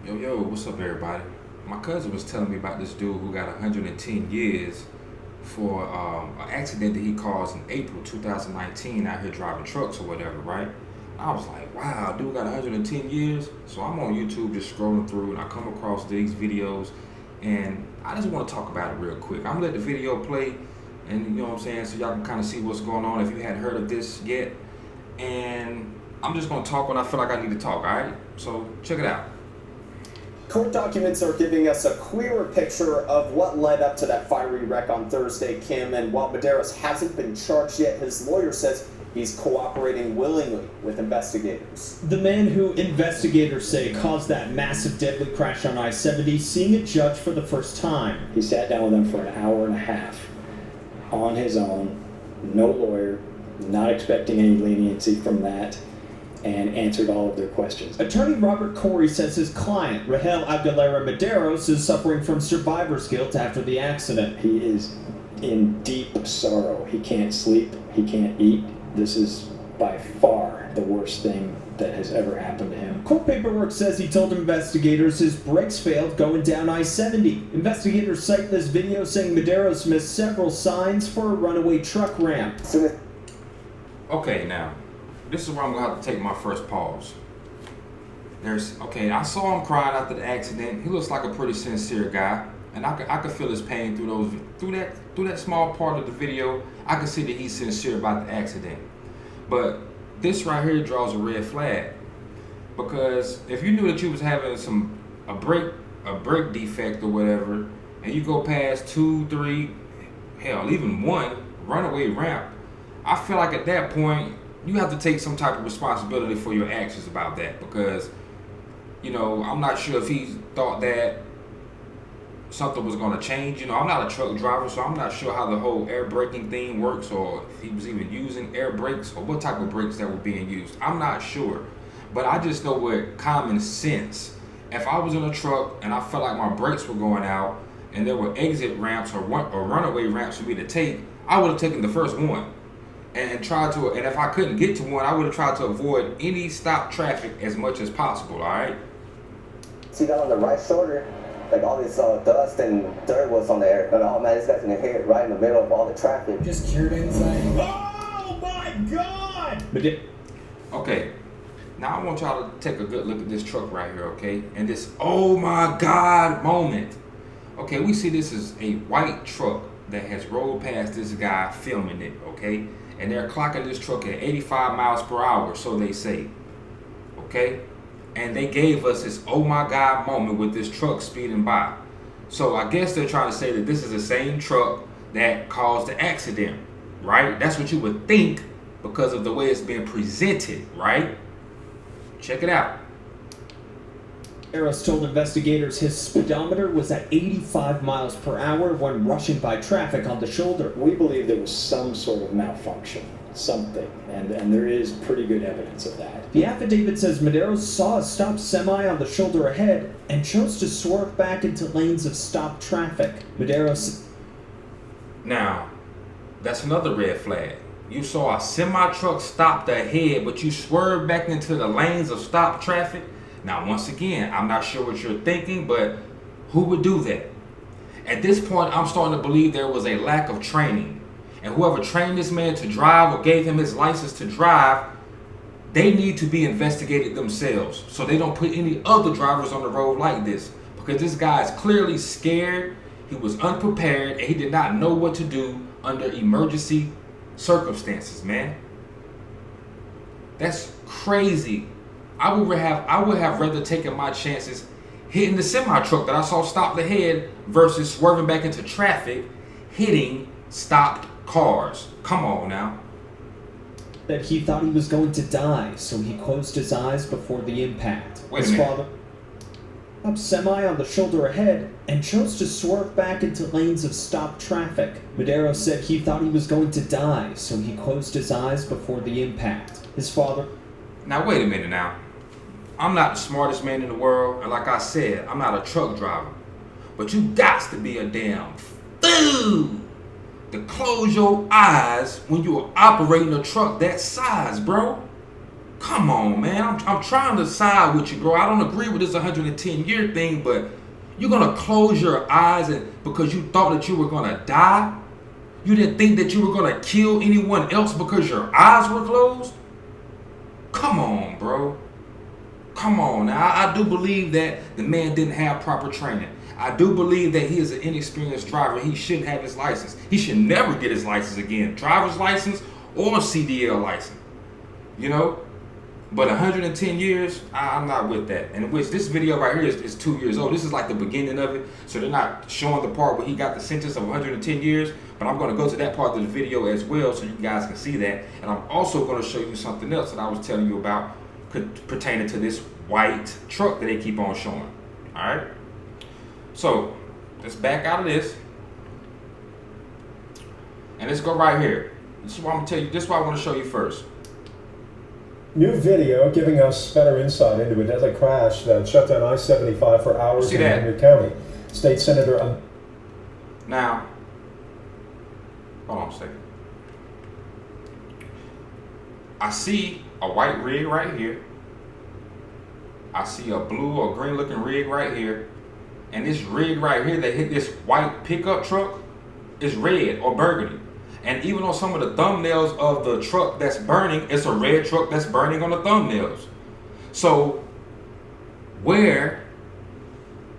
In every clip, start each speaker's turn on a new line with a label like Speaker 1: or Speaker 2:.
Speaker 1: Yo, what's up, everybody? My cousin was telling me about this dude who got 110 years for an accident that he caused in April 2019 out here driving trucks or whatever, right? I was like, wow, dude got 110 years. So I'm on YouTube just scrolling through and I come across these videos and I just want to talk about it real quick. I'm gonna let the video play and you know what I'm saying, so y'all can kind of see what's going on if you hadn't heard of this yet. And I'm just gonna talk when I feel like I need to talk, all right? So check it out.
Speaker 2: Court documents are giving us a clearer picture of what led up to that fiery wreck on Thursday, Kim, and while Medeiros hasn't been charged yet, his lawyer says he's cooperating willingly with investigators.
Speaker 3: The man who investigators say caused that massive deadly crash on I-70 seeing a judge for the first time.
Speaker 4: He sat down with him for an hour and a half on his own, no lawyer, not expecting any leniency from that, and answered all of their questions.
Speaker 3: Attorney Robert Corey says his client, Rahel Abdulera Medeiros, is suffering from survivor's guilt after the accident.
Speaker 4: He is in deep sorrow. He can't sleep, he can't eat. This is by far the worst thing that has ever happened to him.
Speaker 3: Court paperwork says he told investigators his brakes failed going down I-70. Investigators cite this video saying Medeiros missed several signs for a runaway truck ramp.
Speaker 1: Okay, now, this is where I'm gonna have to take my first pause. I saw him crying after the accident. He looks like a pretty sincere guy, and I could feel his pain through that small part of the video. I could see that he's sincere about the accident. But this right here draws a red flag, because if you knew that you was having a brake defect or whatever, and you go past 2, 3, hell, even 1 runaway ramp, I feel like at that point you have to take some type of responsibility for your actions about that, because, you know, I'm not sure if he thought that something was going to change. You know, I'm not a truck driver, so I'm not sure how the whole air braking thing works, or if he was even using air brakes, or what type of brakes that were being used. I'm not sure. But I just know with common sense, if I was in a truck and I felt like my brakes were going out and there were exit ramps or runaway ramps for me to take, I would have taken the first one. And if I couldn't get to one, I would have tried to avoid any stop traffic as much as possible, all right?
Speaker 5: See that on the right shoulder, like all this dust and dirt was on there, and oh man, this guy's gonna hit right in the middle of all the traffic.
Speaker 6: Just cured inside. Oh my God!
Speaker 1: Okay, now I want y'all to take a good look at this truck right here, okay? And this oh my God moment. Okay, we see this is a white truck that has rolled past this guy filming it, okay? And they're clocking this truck at 85 miles per hour, so they say, okay? And they gave us this oh my God moment with this truck speeding by. So I guess they're trying to say that this is the same truck that caused the accident, right? That's what you would think because of the way it's being presented, right? Check it out.
Speaker 3: Medeiros told investigators his speedometer was at 85 miles per hour when rushing by traffic on the shoulder.
Speaker 4: We believe there was some sort of malfunction, something, and there is pretty good evidence of that.
Speaker 3: The affidavit says Medeiros saw a stopped semi on the shoulder ahead and chose to swerve back into lanes of stopped traffic. Medeiros...
Speaker 1: Now, that's another red flag. You saw a semi-truck stopped ahead, but you swerved back into the lanes of stopped traffic. Now, once again, I'm not sure what you're thinking, but who would do that? At this point, I'm starting to believe there was a lack of training. And whoever trained this man to drive or gave him his license to drive, they need to be investigated themselves so they don't put any other drivers on the road like this. Because this guy is clearly scared, he was unprepared, and he did not know what to do under emergency circumstances, man. That's crazy. I would have rather taken my chances hitting the semi-truck that I saw stopped ahead versus swerving back into traffic, hitting stopped cars. Come on now.
Speaker 3: That he thought he was going to die, so he closed his eyes before the impact.
Speaker 1: Wait a
Speaker 3: his
Speaker 1: minute.
Speaker 3: father up semi on the shoulder ahead and chose to swerve back into lanes of stopped traffic. Medeiros said he thought he was going to die, so he closed his eyes before the impact. His father...
Speaker 1: Now wait a minute now. I'm not the smartest man in the world, and like I said, I'm not a truck driver. But you got to be a damn fool to close your eyes when you are operating a truck that size, bro. Come on, man. I'm trying to side with you, bro. I don't agree with this 110-year thing, but you're gonna close your eyes and because you thought that you were gonna die? You didn't think that you were gonna kill anyone else because your eyes were closed? Come on, bro. Come on. Now, I do believe that the man didn't have proper training. I do believe that he is an inexperienced driver. He shouldn't have his license. He should never get his license again. Driver's license or CDL license. You know? But 110 years, I'm not with that. And which this video right here is 2 years old. This is like the beginning of it. So they're not showing the part where he got the sentence of 110 years. But I'm going to go to that part of the video as well so you guys can see that. And I'm also going to show you something else that I was telling you about pertaining to this white truck that they keep on showing. All right? So let's back out of this. And let's go right here. This is what I'm going to tell you. This is what I want to show you first.
Speaker 7: New video giving us better insight into a deadly crash that shut down I-75 for hours in Henry County. State Senator...
Speaker 1: Now, hold on a second. I see a white rig right here. I see a blue or green looking rig right here. And this rig right here that hit this white pickup truck is red or burgundy. And even on some of the thumbnails of the truck that's burning, it's a red truck that's burning on the thumbnails. So where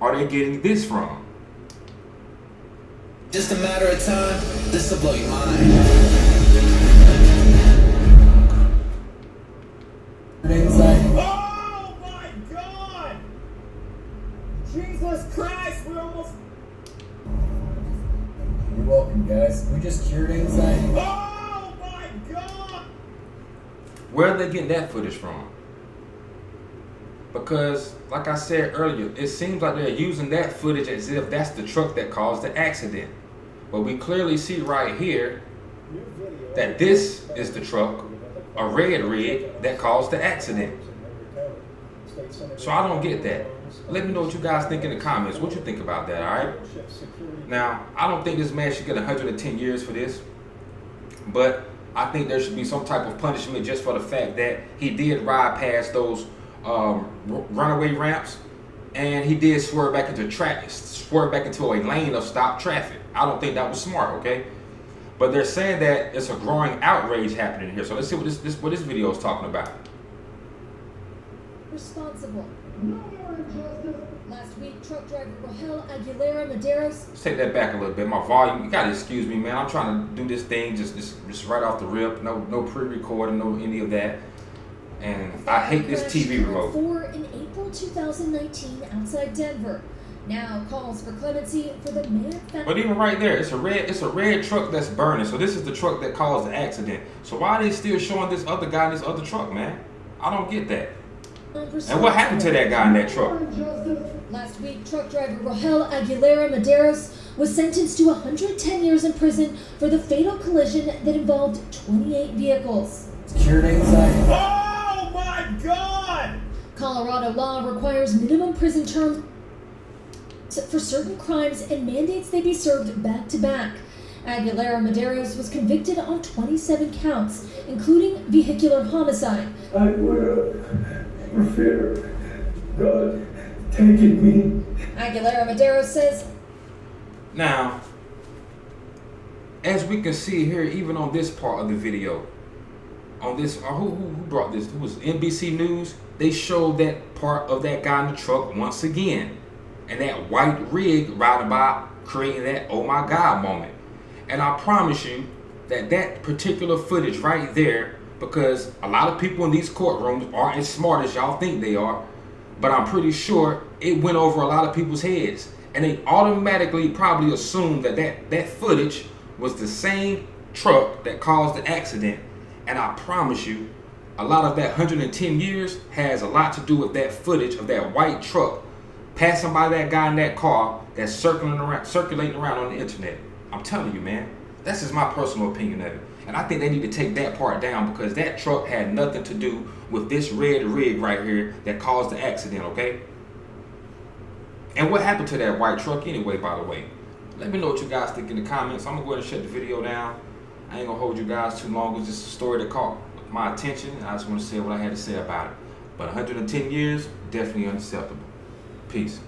Speaker 1: are they getting this from?
Speaker 8: Just a matter of time, this will blow your mind.
Speaker 6: Oh my God! Jesus Christ, we're almost...
Speaker 8: You're welcome, guys. We just cured anxiety.
Speaker 6: Oh my God!
Speaker 1: Where are they getting that footage from? Because, like I said earlier, it seems like they're using that footage as if that's the truck that caused the accident. But we clearly see right here that this is the truck, a red rig, that caused the accident. So I don't get that. Let me know what you guys think in the comments. What you think about that, all right? Now, I don't think this man should get 110 years for this. But I think there should be some type of punishment just for the fact that he did ride past those runaway ramps. And he did swerve back into a lane of stopped traffic. I don't think that was smart, okay? But they're saying that it's a growing outrage happening here. So let's see what this video is talking about.
Speaker 9: Responsible. Last week, truck driver Rogelio Aguilera Medeiros.
Speaker 1: Let's take that back a little bit. My volume, you gotta excuse me, man. I'm trying to do this thing just right off the rip. No pre-recording, no any of that. And I hate this TV remote.
Speaker 9: 4 in April 2019 outside Denver. Now calls for clemency for the man.
Speaker 1: But even right there, it's a red truck that's burning. So this is the truck that caused the accident. So why are they still showing this other guy in this other truck, man? I don't get that. And what happened to that guy in that truck?
Speaker 9: Last week, truck driver Rogelio Aguilera Medeiros was sentenced to 110 years in prison for the fatal collision that involved 28 vehicles.
Speaker 8: Cured anxiety.
Speaker 6: Oh my God!
Speaker 9: Colorado law requires minimum prison terms for certain crimes and mandates they be served back to back. Aguilera Medeiros was convicted on 27 counts, including vehicular homicide.
Speaker 10: I would for fear God taking me.
Speaker 9: Aguilera Medeiros says.
Speaker 1: Now, as we can see here, even on this part of the video, on this, who brought this? Who was NBC News? They showed that part of that guy in the truck once again, and that white rig riding by, creating that oh my God moment. And I promise you that particular footage right there, because a lot of people in these courtrooms aren't as smart as y'all think they are, but I'm pretty sure it went over a lot of people's heads, and they automatically probably assumed that footage was the same truck that caused the accident. And I promise you, a lot of that 110 years has a lot to do with that footage of that white truck passing by that guy in that car that's circulating around on the internet. I'm telling you, man, that's just my personal opinion of it. And I think they need to take that part down, because that truck had nothing to do with this red rig right here that caused the accident, okay? And what happened to that white truck anyway, by the way? Let me know what you guys think in the comments. I'm gonna go ahead and shut the video down. I ain't gonna hold you guys too long. It's just a story that caught my attention. I just want to say what I had to say about it. But 110 years, definitely unacceptable. Peace.